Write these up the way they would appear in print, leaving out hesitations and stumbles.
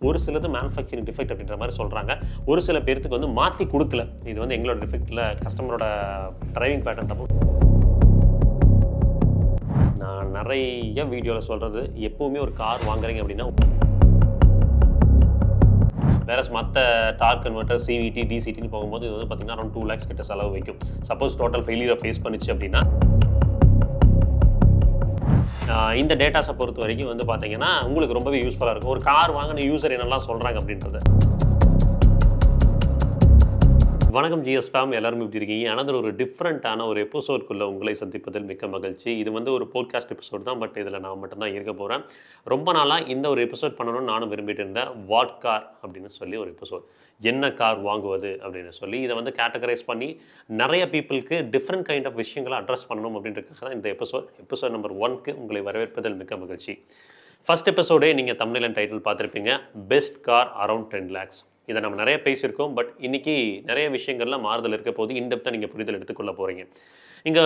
ஒரு சிலது manufacturing defect அப்படின்ற மாதிரி சொல்கிறாங்க. ஒரு சில பேர்த்துக்கு வந்து மாற்றி கொடுக்கல. இது வந்து எங்களோட டிஃபெக்ட்டில் கஸ்டமரோட டிரைவிங் பேட்டர்ன் தப்பு. நான் நிறைய வீடியோவில் சொல்கிறது, எப்போவுமே ஒரு கார் வாங்குறீங்க அப்படின்னா வேற மற்ற டார்க் கன்வெர்ட்டர், சிவிடி, டிசிடின்னு போகும்போது இது வந்து பார்த்தீங்கன்னா அரௌண்ட் 2 lakhs கிட்ட செலவு வைக்கும். சப்போஸ் டோட்டல் ஃபெயிலியரை ஃபேஸ் பண்ணிச்சு அப்படின்னா இந்த டேட்டாஸை பொறுத்த வரைக்கும் வந்து பார்த்தீங்கன்னா உங்களுக்கு ரொம்பவே யூஸ்ஃபுல்லாக இருக்கும். ஒரு கார் வாங்கின யூசர் என்னெல்லாம் சொல்கிறாங்க அப்படின்றது. வணக்கம் ஜிஎஸ் ஃபேம், எல்லாரும் எப்படி இருக்கீங்க? அனதர் ஒரு டிஃப்ரெண்ட்டான ஒரு எபிசோட்குள்ளே உங்களை சந்திப்பதில் மிக்க மகிழ்ச்சி. இது வந்து ஒரு போட்காஸ்ட் எபிசோட் தான், பட் இதில் நான் மட்டும்தான் இருக்க போகிறேன். ரொம்ப நாளாக இந்த ஒரு எபிசோட் பண்ணணும்னு நானும் விரும்பிட்டு இருந்தேன். வாட் கார் அப்படின்னு சொல்லி ஒரு எபிசோட், என்ன கார் வாங்குவது அப்படின்னு சொல்லி இதை வந்து கேட்டகரைஸ் பண்ணி நிறைய பீப்புளுக்கு டிஃப்ரெண்ட் கைண்ட் ஆஃப் விஷயங்களை அட்ரஸ் பண்ணணும் அப்படின்றதுக்காக தான் இந்த எபிசோட் நம்பர் 1க்கு உங்களை வரவேற்பதில் மிக்க மகிழ்ச்சி. ஃபர்ஸ்ட் எபிசோடே நீங்கள் தம்ப்நெயில் அண்ட் டைட்டில் பார்த்துருப்பீங்க, பெஸ்ட் கார் அரௌண்ட் 10 lakhs. இதை நம்ம நிறைய பேசியிருக்கோம், பட் இன்றைக்கி நிறைய விஷயங்கள்லாம் மாறுதல் இருக்க போது இன்டெப்த்தாக நீங்கள் புரிதல் எடுத்துக்கொள்ள போகிறீங்க. இங்கே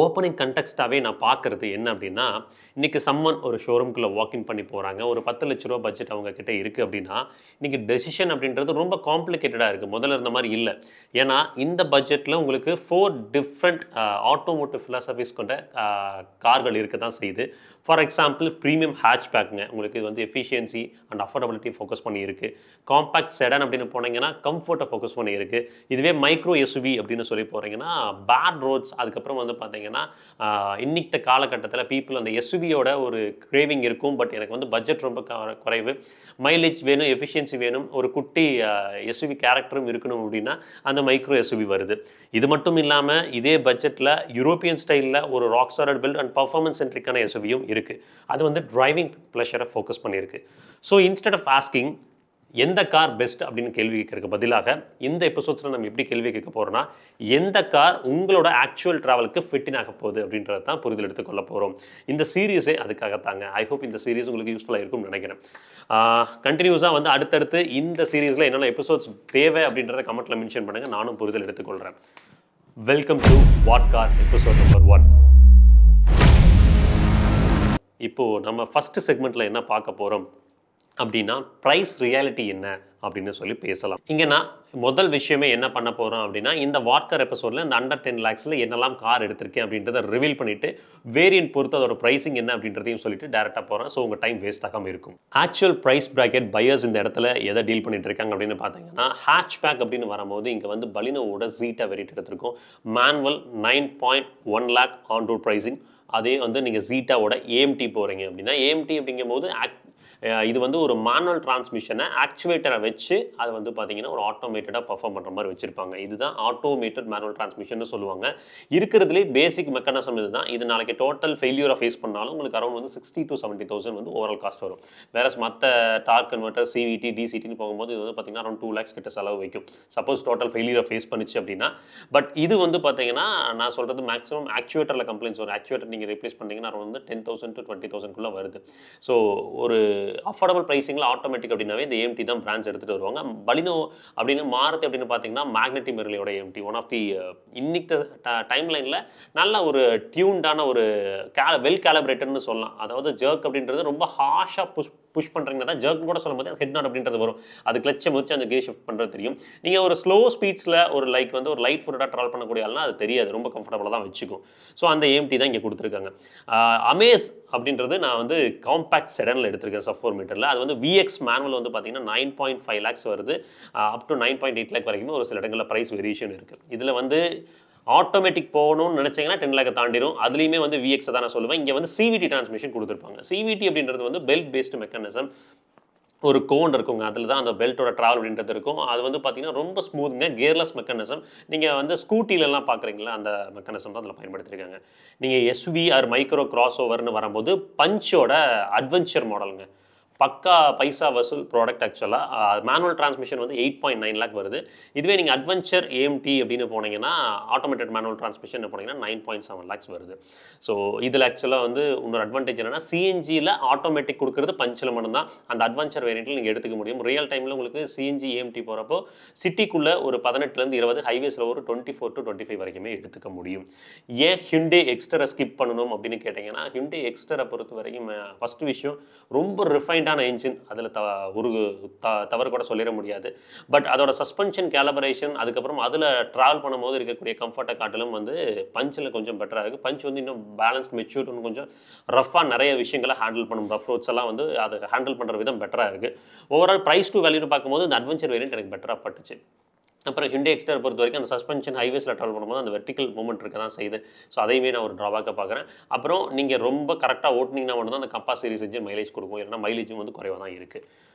ஓப்பனிங் கண்டெக்ஸ்டாகவே நான் பார்க்குறது என்ன அப்படின்னா, இன்றைக்கி சம்மன் ஒரு ஷோரூம்குள்ளே வாக்கின் பண்ணி போகிறாங்க. ஒரு 10 லட்ச ரூபா பட்ஜெட் அவங்க கிட்டே இருக்குது அப்படின்னா, இன்றைக்கி டெசிஷன் அப்படின்றது ரொம்ப காம்ப்ளிகேட்டடாக இருக்குது. முதல்ல இருந்த மாதிரி இல்லை. ஏன்னா இந்த பட்ஜெட்டில் உங்களுக்கு 4 டிஃப்ரெண்ட் ஆட்டோமோட்டிவ் ஃபிலாசபிஸ் கொண்ட கார்கள் இருக்க தான் செய்யுது. ஃபார் எக்ஸாம்பிள் ப்ரீமியம் ஹேட்ச்பேக்குங்க, உங்களுக்கு இது வந்து எஃபிஷியன்சி அண்ட் அஃபோர்டபிலிட்டி ஃபோக்கஸ் பண்ணியிருக்கு. காம்பேக்ட் செடான் அப்படின்னு போனீங்கன்னா கம்ஃபர்ட்டை ஃபோக்கஸ் பண்ணியிருக்கு. இதுவே மைக்ரோ எஸ்யூவி அப்படின்னு சொல்லி போகிறீங்கன்னா பேட் ரோட்ஸ், அதுக்கப்புறம் வந்து பார்த்தீங்கன்னா இன்னைக்கு காலகட்டத்தில் பீப்புள் அந்த எஸ்யூவியோட ஒரு கிரேவிங் இருக்கும். பட் எனக்கு வந்து பட்ஜெட் ரொம்ப குறைவு, மைலேஜ் வேணும், எஃபிஷியன்சி வேணும், ஒரு குட்டி எஸ்யூவி கேரக்டரும் இருக்கணும் அப்படின்னா அந்த மைக்ரோ எஸ்யூவி வருது. இது மட்டும் இல்லாமல் இதே பட்ஜெட்டில் யூரோப்பியன் ஸ்டைலில் ஒரு rock start build and performance சென்ட்ரிக்கான எஸ்யூவியும் இருக்குது. அது வந்து டிரைவிங் ப்ளஷரை ஃபோக்கஸ் பண்ணியிருக்கு. ஸோ இன்ஸ்டெட் ஆஃப் ஆஸ்கிங் எந்த கார் பெஸ்ட் அப்படின்னு கேள்வி கேட்கறதுக்கு பதிலாக இந்த எபிசோட்ஸில் நம்ம எப்படி கேள்வி கேட்க போகிறோம்னா, எந்த கார் உங்களோட ஆக்சுவல் ட்ராவலுக்கு ஃபிட்டின் ஆக போகுது அப்படின்றத தான் புரிதல் எடுத்துக்கொள்ள போகிறோம். இந்த சீரீஸே அதுக்காகத்தாங்க. ஐ ஹோப் இந்த சீரீஸ் உங்களுக்கு யூஸ்ஃபுல்லாக இருக்கும்னு நினைக்கிறேன். கண்டினியூஸாக வந்து அடுத்தடுத்து இந்த சீரீஸில் என்னென்ன எபிசோட்ஸ் தேவை அப்படின்றத கமெண்ட்டில் மென்ஷன் பண்ணுங்கள், நானும் புரிதல் எடுத்துக்கொள்கிறேன். Welcome to what car episode number 1. இப்போது நம்ம ஃபஸ்ட்டு செக்மெண்ட்டில் என்ன பார்க்க போகிறோம் அப்படின்னா, ப்ரைஸ் ரியாலிட்டி என்ன அப்படின்னு சொல்லி பேசலாம். இங்கே நான் முதல் விஷயமே என்ன பண்ண போகிறோம் அப்படின்னா, இந்த வாட் கார் எபிசோடில் இந்த அண்டர் 10 lakhsல என்னெல்லாம் கார் எடுத்திருக்கேன் அப்படின்றத ரிவீல் பண்ணிவிட்டு வேரியன்ட் பொறுத்து அதோட ப்ரைஸிங் என்ன அப்படின்றதையும் சொல்லிட்டு டேரெக்டாக போகிறேன். ஸோ உங்கள் டைம் வேஸ்ட் ஆகாமல் இருக்கும். ஆக்சுவல் ப்ரைஸ் ப்ராக்கெட் பையர்ஸ் இந்த இடத்துல எதை டீல் பண்ணிட்டு இருக்காங்க அப்படின்னு பார்த்தீங்கன்னா, ஹேட்ச்பேக் அப்படின்னு வரும்போது இங்கே வந்து பலினோவோட ஜீட்டா வெரைட்டி எடுத்திருக்கோம். Manual 9.1 lakh on road pricing. அதே வந்து நீங்கள் ஜீட்டாவோட ஏஎம்டி போகிறீங்க அப்படின்னா, ஏஎம்டி அப்படிங்கும் போது இது வந்து ஒரு மேனுவல் டிரான்ஸ்மிஷனை ஆக்சுவேட்டரை வச்சு அதை வந்து பார்த்தீங்கன்னா ஒரு ஆட்டோமேட்டடாக பர்ஃபார்ம் பண்ணுற மாதிரி வச்சுருப்பாங்க. இதுதான் ஆட்டோமேட்டட் மேனுவல் டிரான்ஸ்மிஷன் சொல்லுவாங்க. இருக்கிறதுலே பேசிக் மெக்கானிசம் இதுதான். இது நாளைக்கு டோட்டல் ஃபெயிலியரை ஃபேஸ் பண்ணாலும் உங்களுக்கு அரௌண்ட் வந்து 60,000 to 70,000 வந்து ஓவரால் காஸ்ட் வரும். வேற மற்ற டார்க் கன்வெர்ட்டர், சிவிடி, டிசிடின்னு போகும்போது இது வந்து பார்த்தீங்கன்னா அரௌண்ட் 2 lakhs கிட்ட செலவு வைக்கும். சப்போஸ் டோட்டல் ஃபெயிலியரை ஃபேஸ் பண்ணிச்சு அப்படின்னா. பட் இது வந்து பார்த்தீங்கன்னா நான் சொல்கிறது மேக்ஸிமம் ஆக்சுவேட்டரில் கம்ப்ளைண்ட்ஸ் வரும். ஆக்சுவேட்டர் நீங்கள் ரீப்ளேஸ் பண்ணிங்கன்னா அரௌண்ட் வந்து 10,000 to 20,000 வருது. ஸோ ஒரு அஃபோர்டபிள் ப்ரைஸிங்கில் ஆட்டோமேட்டிக் அப்படின்னாவே இந்த ஏஎம்டி தான் பிராண்ட்ஸ் எடுத்துகிட்டு வருவாங்க. பலினோ அப்படின்னு மாறுது அப்படின்னு பார்த்தீங்கன்னா மேக்னெட்டி மெர்லியோட ஏஎம்டி ஒன் ஆஃப் தி இன்னைக்கு டைம் லைனில் நல்ல ஒரு டியூன்டான ஒரு வெல் கேலிப்ரேட்டட்னு சொல்லலாம். அதாவது ஜர்க் அப்படின்றது ரொம்ப ஹாஷாக புஷ் பண்ணுறீங்கன்னா தான் ஜர்க் கூட சொல்லும் போது ஹெட் நாட் அப்படின்றது வரும். அது கிளச்சை முடிச்சு அந்த கியர் ஷிஃப்ட் பண்ணுறது தெரியும். நீங்கள் ஒரு ஸ்லோ ஸ்பீட்ஸில் ஒரு லைக் வந்து ஒரு லைட் ஃபுட்டாக ட்ராவல் பண்ணக்கூடிய ஆள்னா அது தெரியாது, ரொம்ப கம்ஃபர்டபுளாக தான் வச்சுக்கும். ஸோ அந்த ஏஎம்டி தான் இங்கே கொடுத்துருக்காங்க. அமேஸ் அப்படின்றது நான் வந்து காம்பேக்ட் செடனில் எடுத்திருக்கேன். சப் 4 மீட்டரில் அது வந்து விஎக்ஸ் மேனுவல் வந்து பார்த்தீங்கன்னா 9.5 lakhs வருது. அப் டு 9.8 lakh வரைக்குமே ஒரு சில இடங்களில் ப்ரைஸ் வேரியேஷன் இருக்குது. இதில் வந்து ஆட்டோமேட்டிக் போகணும்னு நினச்சிங்கன்னா 10 lakh தாண்டிடும். அதுலேயுமே வந்து விஎக்ஸை தான் நான் சொல்லுவேன். இங்கே வந்து சிவிடி டிரான்ஸ்மிஷன் கொடுத்துருப்பாங்க. சிவிடி அப்படின்றது வந்து பெல்ட் பேஸ்டு மெக்கானிசம். ஒரு கோன் இருக்குங்க, அதில் தான் அந்த பெல்ட்டோட ட்ராவல் அப்படின்றது இருக்கும். அது வந்து பார்த்தீங்கன்னா ரொம்ப ஸ்மூத்துங்க, கியர்லெஸ் மெக்கானிசம். நீங்கள் வந்து ஸ்கூட்டிலலாம் பார்க்குறீங்களா, அந்த மெக்கானிசம் தான் அதில் பயன்படுத்தியிருக்காங்க. நீங்கள் எஸ்வி ஆர் மைக்ரோ கிராஸ் ஓவர்னு வரும்போது பஞ்சோட அட்வென்ச்சர் மாடலுங்க, பக்கா பைசா வசூல் ப்ராடக்ட். ஆக்சுவலாக மேனுவல் டிரான்ஸ்மிஷன் வந்து 8.9 lakh வருது. இதுவே நீங்கள் அட்வென்ச்சர் ஏஎம்டி அப்படின்னு போனீங்கன்னா, ஆட்டோமேட்டட் மேனுவல் டிரான்ஸ்மிஷன் போனீங்கன்னா 9.7 lakhs வருது. ஸோ இதில் ஆக்சுவலாக வந்து இன்னொரு அட்வான்டேஜ் என்னன்னா, சிஎன்ஜியில் ஆட்டோமேட்டிக் கொடுக்குறது பஞ்சில் மட்டும்தான். அந்த அட்வென்ச்சர் வேரியண்ட்டில் நீங்கள் எடுத்துக்க முடியும். ரியல் டைமில் உங்களுக்கு சிஎன்ஜி ஏஎம்டி போகிறப்போ சிட்டிக்குள்ளே ஒரு 18 20, ஹைவேஸில் ஒரு 24 to 25 வரைக்குமே எடுத்துக்க முடியும். ஏன் ஹிண்டே எக்ஸ்டரை ஸ்கிப் பண்ணணும் அப்படின்னு கேட்டிங்கன்னா, ஹிண்டே எக்ஸ்டரை பொறுத்த வரைக்கும் ஃபஸ்ட்டு விஷயம் ரொம்ப ரிஃபைன்ட் எக்ஸலண்ட்டான என்ஜின், அதில் ஒரு தவறு கூட சொல்லிட முடியாது. பட் அதோட சஸ்பென்ஷன் கேலிபரேஷன் அதுக்கப்புறம் அதில் ட்ராவல் பண்ணும்போது இருக்கக்கூடிய கம்ஃபர்ட்டை காட்டிலும் வந்து பஞ்சில் கொஞ்சம் பெட்டராக இருக்குது. பஞ்ச் வந்து இன்னும் பேலன்ஸ் மெச்சூர் கொஞ்சம் ரஃபாக நிறைய விஷயங்களை ஹேண்டில் பண்ணும். ரஃப் ரோட்ஸ் எல்லாம் வந்து அதை ஹேண்டில் பண்ணுற விதம் பெட்டராக இருக்குது. ஓவரால் ப்ரைஸ் டு வேல்யூ பார்க்கும்போது இந்த அட்வென்ச்சர் வேரியன்ட் எனக்கு பெட்டராக பட்டுச்சு. அப்புறம் ஹிண்டே எக்ஸ்டர் பொறுத்த வரைக்கும் அந்த சஸ்பென்ஷன் ஹைவேஸில் ட்ராவல் பண்ணும்போது அந்த வெர்டிக்கல் மூவ்மெண்ட் இருக்க தான் செய்யுது. ஸோ அதையுமே நான் ஒரு ட்ராபேக்காக பார்க்குறேன். அப்புறம் நீங்கள் ரொம்ப கரெக்டாக ஓட்டினீங்கன்னா மட்டும் தான் அந்த கம்பா சீரிஸ் இன்ஜின் மைலேஜ் கொடுக்கும். இல்லைனா மைலேஜும் வந்து குறைவாக தான் இருக்குது.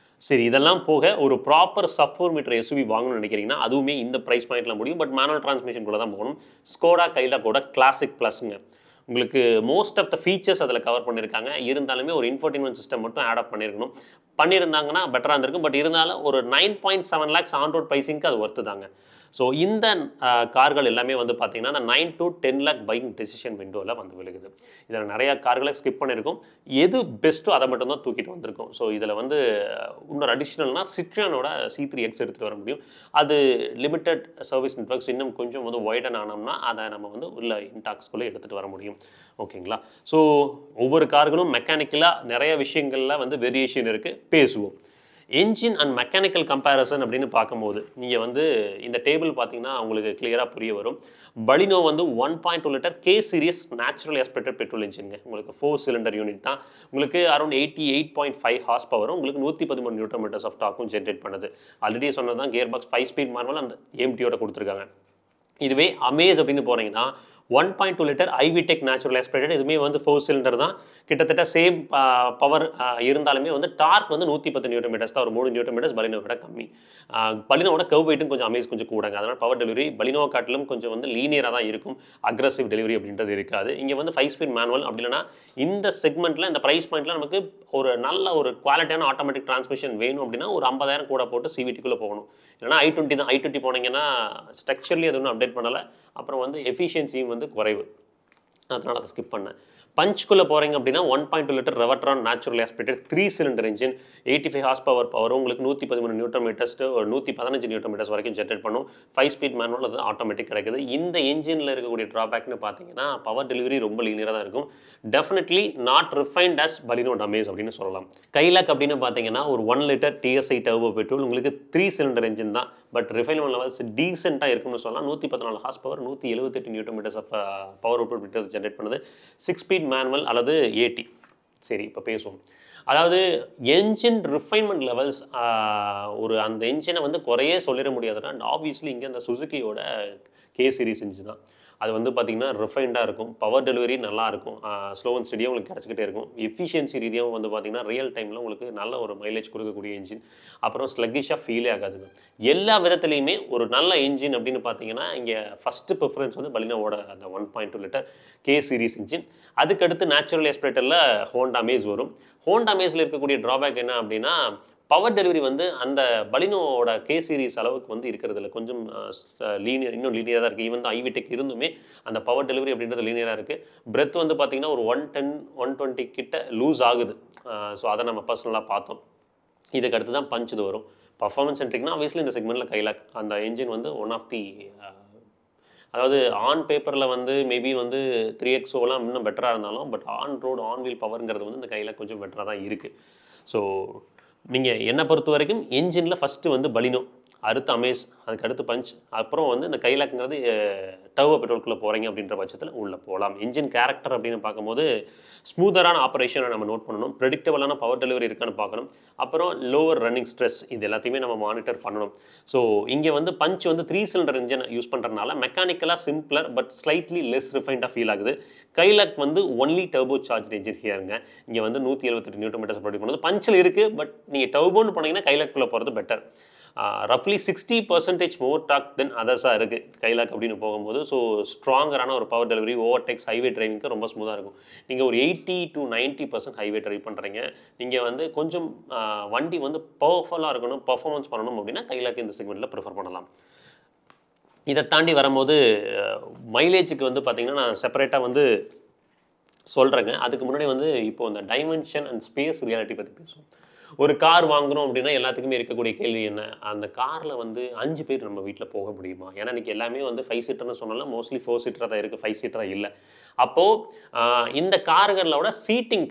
சரி, இதெல்லாம் போக ஒரு ப்ராப்பர் சப் 4 மீட்டர் எஸ்யூவி வாங்கணும்னு நினைக்கிறீங்கன்னா அதுவுமே இந்த ப்ரைஸ் பாயிண்ட்டில் முடியும். பட் மேனுவல் டிரான்ஸ்மிஷனுக்குள்ளே தான் போகணும். ஸ்கோடா கைலாக்கோட கிளாசிக் ப்ளஸ்ங்க. உங்களுக்கு மோஸ்ட் ஆஃப் த ஃபீச்சர்ஸ் அதில் கவர் பண்ணியிருக்காங்க. இருந்தாலுமே ஒரு இன்ஃபோர்டைன்மெண்ட் சிஸ்டம் மட்டும் ஆட் அப் பண்ணியிருக்கணும். பண்ணியிருந்தாங்கன்னா பெட்டராக இருந்திருக்கும். பட் இருந்தாலும் ஒரு 9.7 lakhs ஆன் ரோட் ப்ரைஸிங்க்கு அது ஒர்த்து தாங்க. ஸோ இந்த கார்கள் எல்லாமே வந்து பார்த்தீங்கன்னா அந்த 9 to 10 lakh பையிங் டெசிஷன் விண்டோவில் வந்து விழுகுது. இதில் நிறையா கார்களை ஸ்கிப் பண்ணியிருக்கோம். எது பெஸ்ட்டோ அதை மட்டும் தான் தூக்கிட்டு வந்திருக்கோம். ஸோ இதில் வந்து இன்னொரு அடிஷ்னல்னால் சிட்ரானோட C3X எடுத்துகிட்டு வர முடியும். அது லிமிட்டட் சர்வீஸ் நெட்வொர்க்ஸ் இன்னும் கொஞ்சம் வந்து வைடன் ஆனோம்னா அதை நம்ம வந்து உள்ள இன்டாக்ஸ்குள்ளே எடுத்துகிட்டு வர முடியும். ஓகேங்களா? ஸோ ஒவ்வொரு கார்களும் மெக்கானிக்கலாக நிறைய விஷயங்களில் வந்து வேரியேஷன் இருக்குது. பேசுவோம். என்ஜின் அண்ட் மெக்கானிக்கல் கம்பேரிசன் அப்படின்னு பார்க்கும்போது நீங்கள் வந்து இந்த டேபிள் பார்த்தீங்கன்னா உங்களுக்கு கிளியராக புரிய வரும். பலினோ வந்து 1.2 litre K series natural aspirated petrol இன்ஜின்ங்க. உங்களுக்கு 4 சிலிண்டர் யூனிட் தான். உங்களுக்கு அரௌண்ட் 88.5 ஹார்ஸ் பவரும் உங்களுக்கு 113 நியூட்டன் மீட்டர்ஸ் ஆஃப் டாக்கும் ஜென்ரேட் பண்ணுது. ஆல்ரெடி சொன்னது தான் கியர் பாக்ஸ் 5 ஸ்பீட் மார்வல் அந்த ஏஎம்டியோட கொடுத்துருக்காங்க. இதுவே அமேஸ் அப்படின்னு போகிறீங்கன்னா 1.2 லிட்டர் ஐவிடெக் நேச்சுரல் ஆஸ்பிரேட்டட், இதுவுமே வந்து 4 சிலிண்டர் தான். கிட்டத்தட்ட சேம் பவர் இருந்தாலுமே வந்து டார்க் வந்து 110 நியூட்டன் மீட்டர்ஸ் தான். ஒரு 3 நியூட்டன் மீட்டர்ஸ் பலினோ விட கம்மி. பலினோட கர்வ் வெயிட்டும் கொஞ்சம் அமேஸ் கொஞ்சம் கூடங்க. அதனால் பவர் டெலிவரி பலினோ காட்டிலும் கொஞ்சம் வந்து லீனியராக தான் இருக்கும். அக்ரஸிவ் டெலிவரி அப்படின்றது இருக்காது. இங்கே வந்து 5 ஸ்பீட் மேனுவல் அப்படி இல்லைனா இந்த செக்மெண்ட்டில் இந்த ப்ரைஸ் பாயிண்ட்டில் நமக்கு ஒரு நல்ல ஒரு குவாலிட்டியான ஆட்டோமேட்டிக் டிரான்ஸ்மிஷன் வேணும் அப்படின்னா ஒரு 50,000 கூட போட்டு சிவிடிக்குள்ளே போகணும். இல்லைனா i20 தான். i20 போனீங்கன்னா ஸ்ட்ரக்சர்லி அது ஒன்றும் அப்டேட் பண்ணலை. அப்புறம் வந்து எஃபிஷியன்சியும் வந்து குறைவு. அதனால் அதை ஸ்கிப் பண்ணேன். பஞ்சுக்குள்ளே போகிறீங்க அப்படின்னா 1.2 litre Revotron natural aspirated 3 cylinder engine 85 horse power உங்களுக்கு 113 நியூட்டன் மீட்டர்ஸ் ஒரு 115 நியூட்டன் மீட்டர்ஸ் வரைக்கும் ஜென்ரேட் பண்ணும். 5 ஸ்பீட் மேனுவல் அது ஆட்டோமேட்டிக் கிடைக்குது. இந்த இன்ஜினில் இருக்கக்கூடிய ட்ராபேக்னு பார்த்தீங்கன்னா பவர் டெலிவரி ரொம்ப லீனியராக தான் இருக்கும். Definitely not refined as Baleno டமேஸ் அப்படின்னு சொல்லலாம். கைலாக் அப்படின்னு பார்த்தீங்கன்னா ஒரு 1 லிட்டர் TSI டர்போ பெட்ரோல் உங்களுக்கு 3 சிலிண்டர் இன்ஜின் தான். பட் ரிஃபைன்மெண்ட் லெவல்ஸ் டீசெண்டாக இருக்குன்னு சொல்லலாம். 114 horse power 178 newton meters of power output meters generate பண்ணுது. 6 ஸ்பீட் மேனுவல் அல்லது AT. சரி, இப்போ பேசுவோம். அதாவது என்ஜின் ரிஃபைன்மெண்ட் லெவல்ஸ் ஒரு அந்த என்ஜினை வந்து குறையே சொல்லிட முடியாதுன்னா ஆப்வியஸ்லி இங்கே அந்த சுசுக்கியோட கே சீரிஸ் இன்ஜின் தான். அது வந்து பார்த்திங்கன்னா ரிஃபைண்டாக இருக்கும். பவர் டெலிவரி நல்லாயிருக்கும். ஸ்லோ அண்ட் ஸ்டடியாக உங்களுக்கு கிடச்சிக்கிட்டே இருக்கும். எஃபிஷியன்சி ரீதியாகவும் வந்து பார்த்திங்கன்னா ரியல் டைமில் உங்களுக்கு நல்ல ஒரு மைலேஜ் கொடுக்கக்கூடிய இன்ஜின். அப்புறம் ஸ்லக்கிஷாக ஃபீலே ஆகாதுங்க. எல்லா விதத்துலையுமே ஒரு நல்ல இன்ஜின் அப்படின்னு பார்த்தீங்கன்னா இங்கே ஃபஸ்ட்டு ப்ரிஃபரன்ஸ் வந்து பலினோவோட அந்த 1.2 லிட்டர் கே சீரிஸ் இன்ஜின். அதுக்கடுத்து நேச்சுரல் ஆஸ்பிரேட்டரில் ஹோண்டா அமேஸ் வரும். ஹோண்டா அமேஸில் இருக்கக்கூடிய ட்ராபேக் என்ன அப்படின்னா பவர் டெலிவரி வந்து அந்த பலினோவோட கே சீரிஸ் அளவுக்கு வந்து இருக்கிறதில்ல. கொஞ்சம் லீனியர், இன்னும் லீனியராக தான் இருக்குது. ஈவன் தான் ஐவிடெக் இருந்துமே அந்த பவர் டெலிவரி அப்படின்றது லீனியராக இருக்குது. பிரெத் வந்து பார்த்திங்கன்னா ஒரு 110 120 கிட்ட லூஸ் ஆகுது. ஸோ அதை நம்ம பர்சனலாக பார்த்தோம். இதுக்கு அடுத்து தான் பஞ்ச் இது வரும். பர்ஃபார்மன்ஸ் சென்ட்ரிக்னா ஆப்வியஸ்லி இந்த செக்மெண்ட்டில் கைலாக் அந்த என்ஜின் வந்து ஒன் ஆஃப் தி அதாவது ஆன் பேப்பரில் வந்து மேபி வந்து 3XOலாம் இன்னும் பெட்டராக இருந்தாலும் but on road on wheel பவருங்கிறது வந்து இந்த கைலாக் கொஞ்சம் பெட்டராக தான் இருக்குது. ஸோ நீங்கள் என்னை பொறுத்த வரைக்கும் என்ஜினில் ஃபஸ்ட்டு வந்து பலினோ, அடுத்து அமேஸ், அதுக்கு அடுத்து பஞ்ச், அப்புறம் வந்து இந்த கைலாக்ங்கிறது டர்போ பெட்ரோலுக்குள்ளே போகிறீங்க அப்படின்ற பட்சத்தில் உள்ளே போகலாம். என்ஜின் கேரக்டர் அப்படின்னு பார்க்கும்போது ஸ்மூத்தரான ஆப்ரேஷனை நம்ம நோட் பண்ணணும். ப்ரெடிக்டபிளான பவர் டெலிவரி இருக்கான்னு பார்க்கணும். அப்புறம் லோவர் ரன்னிங் ஸ்ட்ரெஸ் இது எல்லாத்தையுமே நம்ம மானிட்டர் பண்ணணும். ஸோ இங்கே வந்து பஞ்ச் வந்து 3 சிலிண்டர் இன்ஜின் யூஸ் பண்ணுறதுனால மெக்கானிக்கலாக சிம்பிளர் பட் ஸ்லைட்லி லெஸ் ரிஃபைண்டாக ஃபீல் ஆகுது. கைலாக் வந்து ஒன்லி டர்போ சார்ஜ் என்ஜின் ஹியருங்க. இங்கே வந்து 178 நியூட்டன் மீட்டர்ஸ் ப்ரொடியூஸ் பண்ணுது. பஞ்சில் இருக்குது. பட் நீங்கள் டர்போன்னு போனீங்கன்னா கைலாக்குள்ளே போகிறது பெட்டர். ரஃப்லி 60% மோர் டாக் தென் அதர்ஸாக இருக்குது கைலாக் அப்படின்னு போகும்போது. ஸோ ஸ்ட்ராங்கரான ஒரு பவர் டெலிவரி, ஓவர்டேக்ஸ், ஹைவே டிரைவிங்க்கு ரொம்ப ஸ்மூத்தாக இருக்கும். நீங்கள் ஒரு 80 to 90% ஹைவே ட்ரைவ் பண்ணுறீங்க. நீங்கள் வந்து கொஞ்சம் வண்டி வந்து பவர்ஃபுல்லாக இருக்கணும், பர்ஃபார்மன்ஸ் பண்ணணும் அப்படின்னா கைலாக் இந்த செக்மெண்ட்டில் ப்ரிஃபர் பண்ணலாம். இதை தாண்டி வரும்போது மைலேஜுக்கு வந்து பார்த்திங்கன்னா நான் செப்பரேட்டாக வந்து சொல்கிறேங்க. அதுக்கு முன்னாடி வந்து இப்போது இந்த டைமென்ஷன் அண்ட் ஸ்பேஸ் ரியாலிட்டி பற்றி பேசுவோம். ஒரு கார் வாங்குகிறோம் அப்படின்னா எல்லாத்துக்குமே இருக்கக்கூடிய கேள்வி என்ன, அந்த காரில் வந்து 5 பேர் நம்ம வீட்டில் போக முடியுமா? ஏன்னா இன்றைக்கி எல்லாமே வந்து 5 சீட்டர்னு சொன்னாலும் மோஸ்ட்லி 4 சீட்டராக தான் இருக்குது, 5 சீட்டராக இல்லை. அப்போது இந்த கார்களோட சீட்டிங்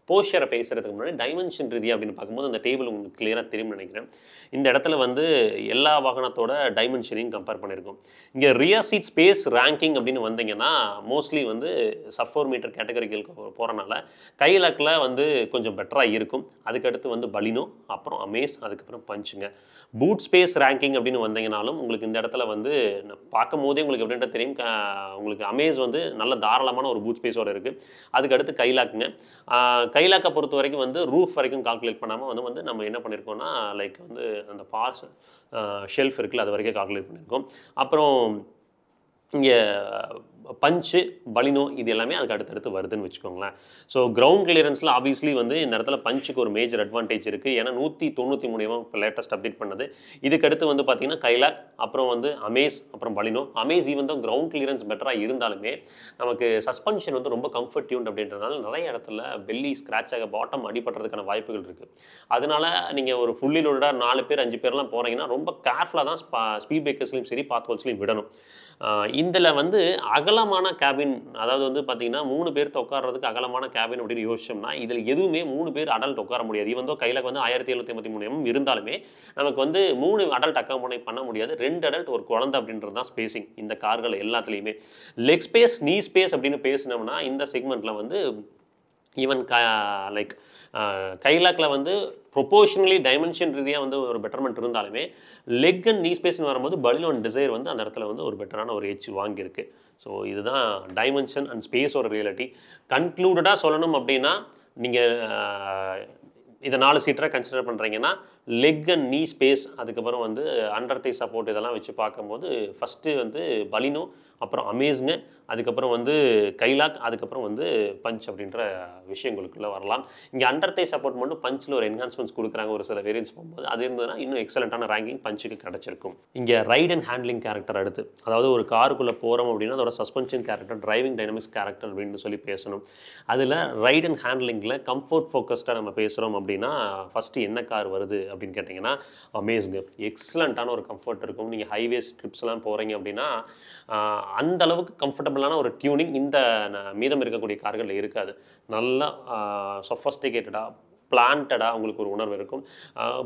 போஸ்டரை பேசுகிறதுக்கு முன்னாடி டைமென்ஷன் ரீதியாக அப்படின்னு பார்க்கும்போது அந்த டேபிள் உங்களுக்கு கிளியராக தெரியும்னு நினைக்கிறேன். இந்த இடத்துல வந்து எல்லா வாகனத்தோட டைமென்ஷனையும் கம்பேர் பண்ணியிருக்கோம். இங்கே ரியர் சீட் ஸ்பேஸ் ரேங்கிங் அப்படின்னு வந்தீங்கன்னா மோஸ்ட்லி வந்து சப் 4 மீட்டர் கேட்டகரிகளுக்கு போகிறனால கைலாக்கில் வந்து கொஞ்சம் பெட்டராக இருக்கும். அதுக்கடுத்து வந்து பலினோ, அப்புறம் அமேஸ், அதுக்கப்புறம் பஞ்சுங்க. பூட் ஸ்பேஸ் ரேங்கிங் அப்படின்னு வந்தீங்கனாலும் உங்களுக்கு இந்த இடத்துல வந்து பார்க்கும் போதே உங்களுக்கு எப்படின்ட்டு தெரியும். உங்களுக்கு அமேஸ் வந்து நல்ல தாராளமான ஒரு பூட் ஸ்பேஸோடு இருக்குது. அதுக்கடுத்து கைலாக்குங்க. கைலாக்கை பொறுத்த வரைக்கும் வந்து ரூஃப் வரைக்கும் கால்குலேட் பண்ணாமல் வந்து நம்ம என்ன பண்ணியிருக்கோம்னா லைக் வந்து அந்த பாஸ் ஷெல்ஃப் இருக்குல்ல அது வரைக்கும் கால்குலேட் பண்ணியிருக்கோம். அப்புறம் இங்கே பஞ்சு, பலினோ இது எல்லாமே அதுக்கு அடுத்தடுத்து வருதுன்னு வச்சுக்கோங்களேன். ஸோ கிரவுண்ட் கிளியரன்ஸில் ஆப்வியஸ்லி வந்து இந்த இடத்துல பஞ்சுக்கு ஒரு மேஜர் அட்வான்டேஜ் இருக்குது. ஏன்னா 193 இப்போ லேட்டஸ்ட் அப்டேட் பண்ணது. இதுக்கடுத்து வந்து பார்த்தீங்கன்னா கைலாக், அப்புறம் வந்து அமேஸ், அப்புறம் பலினோ. அமேஸ் ஈவன் தான் கிரவுண்ட் கிளியரன்ஸ் பெட்டராக இருந்தாலுமே நமக்கு சஸ்பென்ஷன் வந்து ரொம்ப கம்ஃபர்ட் டியூன்ட் அப்படின்றதுனால நிறைய இடத்துல பெல்லி ஸ்க்ராட்ச் ஆக பாட்டம் அடிபடுறதுக்கான வாய்ப்புகள் இருக்குது. அதனால நீங்கள் ஒரு ஃபுல்லி லோடாக 4 பேர் 5 பேர்லாம் போகிறீங்கன்னா ரொம்ப கேர்ஃபுல்லாக தான் ஸ்பீட் பிரேக்கர்ஸ்லையும் சரி பாத் ஹோல்ஸ்லையும் விடணும். இதில் வந்து அகலமான கேபின், அதாவது வந்து பார்த்தீங்கன்னா 3 பேர்த்த உட்கார்றதுக்கு அகலமான கேபின் அப்படின்னு யோசிச்சோம்னா இதில் எதுவுமே 3 பேர் அடல்ட் உட்கார முடியாது. ஈவன் தோ கைலாக் வந்து 1753 இருந்தாலுமே நமக்கு வந்து 3 அடல்ட் அக்காமடேட் பண்ண முடியாது. 2 அடல்ட் ஒரு குழந்தை அப்படின்றது தான் ஸ்பேசிங் இந்த கார்கள் எல்லாத்துலேயுமே. லெக் ஸ்பேஸ், நீ ஸ்பேஸ் அப்படின்னு பேசினோம்னா இந்த செக்மெண்ட்டில் வந்து ஈவன் லைக் கைலாக்கில் வந்து ப்ரொபோஷனலி டைமென்ஷன் ரீதியாக வந்து ஒரு பெட்டர்மெண்ட் இருந்தாலுமே லெக் அண்ட் நீ ஸ்பேஸ்னு வரும்போது பலினோ அண்ட் டிசைர் வந்து அந்த இடத்துல வந்து ஒரு பெட்டரான ஒரு எட்ஜ் வாங்கியிருக்கு. ஸோ இதுதான் டைமென்ஷன் அண்ட் ஸ்பேஸோட ரியாலிட்டி. கன்க்ளூடடாக சொல்லணும் அப்படின்னா நீங்கள் இதை 4 சீட்டராக கன்சிடர் பண்ணுறீங்கன்னா லெக் அண்ட் நீ ஸ்பேஸ், அதுக்கப்புறம் வந்து அண்டர் தை சப்போர்ட் இதெல்லாம் வச்சு பார்க்கும்போது ஃபஸ்ட்டு வந்து பலினோ, அப்புறம் அமேஸுங்க, அதுக்கப்புறம் வந்து கைலாக், அதுக்கப்புறம் வந்து பஞ்ச் அப்படின்ற விஷயங்களுக்குள்ளே வரலாம். இங்கே அண்டர் தை சப்போர்ட் மட்டும் பஞ்சில் ஒரு என்ஹான்ஸ்மெண்ட்ஸ் கொடுக்குறாங்க ஒரு சில வேரியன்ஸ் போகும்போது. அது இருந்ததுன்னா இன்னும் எக்ஸலண்ட்டான ரேங்கிங் பஞ்சுக்கு கிடச்சிருக்கும். இங்கே ரைட் அண்ட் ஹேண்ட்லிங் கேரக்டர் அடுத்து, அதாவது ஒரு காருக்குள்ளே போகிறோம் அப்படின்னா அதோட suspension character, driving dynamics character அப்படின்னு சொல்லி பேசணும். அதில் ரைட் அண்ட் ஹேண்ட்லிங்கில் கம்ஃபர்ட் ஃபோக்கஸ்டாக நம்ம பேசுகிறோம் அப்படின்னா ஃபஸ்ட்டு என்ன கார் வருது அப்படின்னு கேட்டிங்கன்னா அமேஸுங்க. எக்ஸலண்ட்டான ஒரு கம்ஃபர்ட் இருக்கும். நீங்கள் ஹைவேஸ் ட்ரிப்ஸ்லாம் போகிறீங்க அப்படின்னா அந்த அளவுக்கு கம்ஃபர்டபுளான ஒரு டியூனிங் இந்த மீதம் இருக்கக்கூடிய கார்களில் இருக்காது. நல்லா சொஃபஸ்டிகேட்டடாக பிளான்டடாக உங்களுக்கு ஒரு உணர்வு இருக்கும்.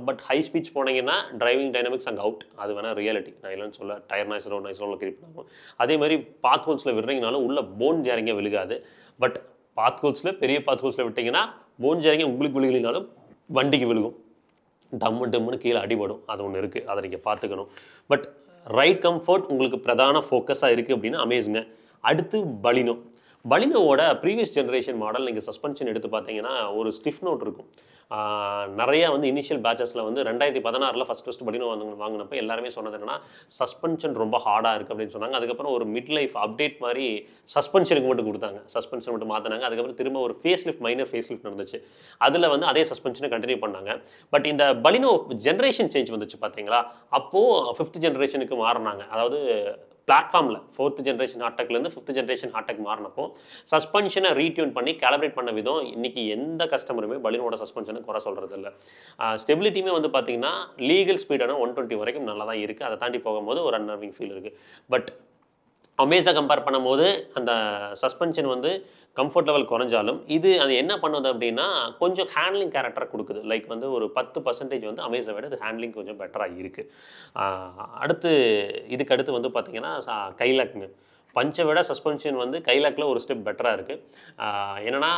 பட் ஹை ஸ்பீச் போனீங்கன்னா டிரைவிங் டைனமிக்ஸ் அங்கே அவுட். அது வேணால் ரியாலிட்டி. நான் இல்லைன்னு சொல்ல டயர் நாய்ஸ் ரோட் நாய்ஸ் ரோடில் கிரியேட் பண்ணுவோம். அதே மாதிரி பாத் ஹோல்ஸில் விடுறீங்கனாலும் உள்ள போன் ஜேரிங்க விழுகாது. பட் பாத் ஹோல்ஸில் பெரிய பாத் ஹோல்ஸில் விட்டிங்கன்னா போன் ஜேரிங்க உங்களுக்கு விழுகலினாலும் வண்டிக்கு விழுகும். டம்முன்னு கீழே அடிபடும். அது ஒன்று இருக்குது. அதை நீங்கள் பார்த்துக்கணும். பட் ரைட் கம்ஃபர்ட் உங்களுக்கு பிரதான ஃபோக்கஸாக இருக்குது அப்படின்னா அமேஸுங்க. அடுத்து பலினோவோட ப்ரீவியஸ் ஜென்ரேஷன் மாடல் நீங்கள் சஸ்பென்ஷன் எடுத்து பார்த்தீங்கன்னா ஒரு ஸ்டிஃப் நோட் இருக்கும். நிறையா வந்து இனிஷியல் பேச்சஸில் வந்து 2016 ஃபஸ்ட்டு பலினோ வாங்கினப்போ எல்லாருமே சொன்னது என்னன்னா சஸ்பென்ஷன் ரொம்ப ஹார்டாக இருக்குது அப்படின்னு சொன்னாங்க. அதுக்கப்புறம் ஒரு மிட் லைஃப் அப்டேட் மாதிரி சஸ்பென்ஷனுக்கு மட்டும் கொடுத்தாங்க. சஸ்பென்ஷன் மட்டும் மாற்றினாங்க. அதுக்கப்புறம் திரும்ப ஒரு மைனர் ஃபேஸ் லிஃப்ட் நடந்துச்சு. அதில் வந்து அதே சஸ்பென்ஷனை கண்டினியூ பண்ணாங்க. பட் இந்த பலினோ ஜென்ரேஷன் சேஞ்ச் வந்துச்சு பார்த்தீங்களா, அப்போது 5th ஜென்ரேஷனுக்கு மாறினாங்க. அதாவது பிளாட்ஃபார்மில் 4th ஜென்ரேஷன் ஹார்டெக்லேருந்து 5th ஜென்ரேஷன் ஹார்டெக் மாறினப்போ சஸ்பென்ஷனை ரீட்யூன் பண்ணி கேலிப்ரேட் பண்ண விதம் இன்றைக்கி எந்த கஸ்டமருமே பலினோட சஸ்பென்ஷனை குறை சொல்கிறது இல்லை. ஸ்டெபிலிட்டியுமே வந்து பார்த்தீங்கன்னா லீகல் ஸ்பீடான 120 வரைக்கும் நல்லா தான் இருக்குது. அதை தாண்டி போகும்போது ஒரு அன்னர்விங் ஃபீல் இருக்குது. பட் அமேஸை கம்பேர் பண்ணும்போது அந்த சஸ்பென்ஷன் வந்து கம்ஃபர்ட் லெவல் குறைஞ்சாலும் அது என்ன பண்ணுது அப்படின்னா கொஞ்சம் ஹேண்ட்லிங் கேரக்டரை கொடுக்குது. லைக் வந்து ஒரு 10% வந்து அமேஸை விட இது ஹேண்ட்லிங் கொஞ்சம் பெட்டராக இருக்குது. இதுக்கு அடுத்து வந்து பார்த்திங்கன்னா கைலாக்குங்க. பஞ்சை விட சஸ்பென்ஷன் வந்து கைலாக்கில் ஒரு ஸ்டெப் பெட்டராக இருக்குது. என்னென்னா